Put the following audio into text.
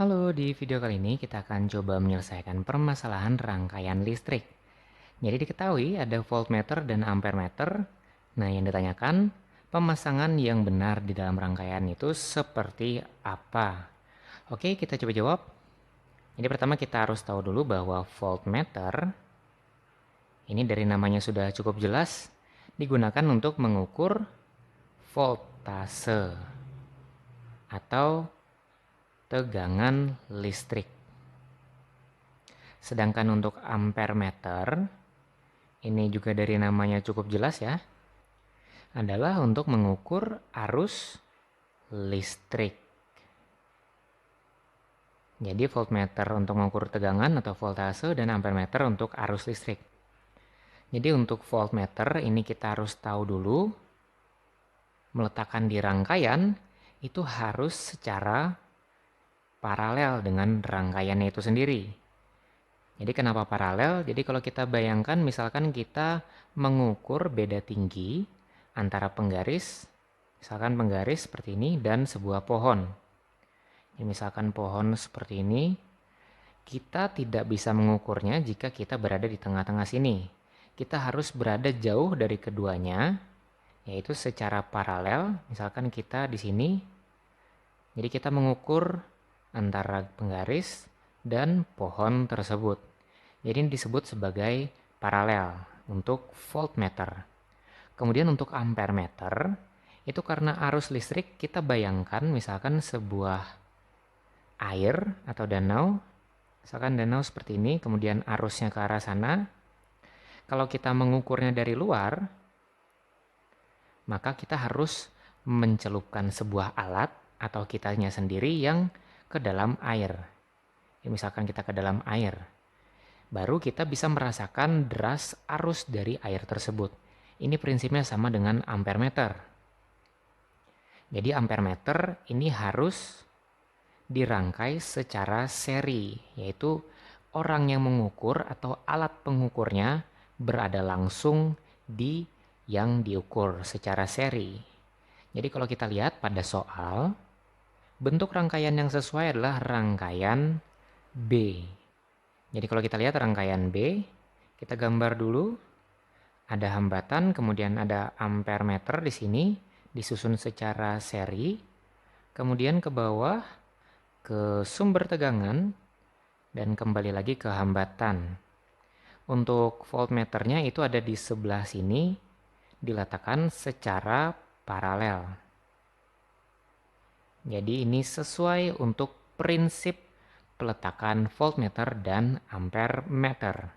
Halo, di video kali ini kita akan coba menyelesaikan permasalahan rangkaian listrik. Jadi diketahui ada voltmeter dan ampermeter. Nah, yang ditanyakan, pemasangan yang benar di dalam rangkaian itu seperti apa? Oke, kita coba jawab. Jadi pertama kita harus tahu dulu bahwa voltmeter, ini dari namanya sudah cukup jelas, digunakan untuk mengukur voltase atau tegangan listrik. Sedangkan untuk ampermeter, ini juga dari namanya cukup jelas ya, adalah untuk mengukur arus listrik. Jadi voltmeter untuk mengukur tegangan atau voltase dan ampermeter untuk arus listrik. Jadi untuk voltmeter ini kita harus tahu dulu, meletakkan di rangkaian itu harus secara paralel dengan rangkaiannya itu sendiri. Jadi kenapa paralel? Jadi kalau kita bayangkan misalkan kita mengukur beda tinggi antara penggaris, misalkan penggaris seperti ini dan sebuah pohon. Jadi misalkan pohon seperti ini, kita tidak bisa mengukurnya jika kita berada di tengah-tengah sini. Kita harus berada jauh dari keduanya, yaitu secara paralel. Misalkan kita di sini, jadi kita mengukur antara penggaris dan pohon tersebut. Jadi ini disebut sebagai paralel untuk voltmeter. Kemudian untuk ampermeter, itu karena arus listrik kita bayangkan misalkan sebuah air atau danau. Misalkan danau seperti ini, kemudian arusnya ke arah sana. Kalau kita mengukurnya dari luar, maka kita harus mencelupkan sebuah alat atau kitanya sendiri yang ke dalam air. Ya, misalkan kita ke dalam air, baru kita bisa merasakan deras arus dari air tersebut. Ini prinsipnya sama dengan ampermeter. Jadi ampermeter ini harus dirangkai secara seri, yaitu orang yang mengukur atau alat pengukurnya berada langsung di yang diukur secara seri. Jadi kalau kita lihat pada soal, bentuk rangkaian yang sesuai adalah rangkaian B. Jadi kalau kita lihat rangkaian B, kita gambar dulu. Ada hambatan, kemudian ada ampermeter di sini, disusun secara seri. Kemudian ke bawah, ke sumber tegangan, dan kembali lagi ke hambatan. Untuk voltmeternya itu ada di sebelah sini, diletakkan secara paralel. Jadi ini sesuai untuk prinsip peletakan voltmeter dan ampermeter.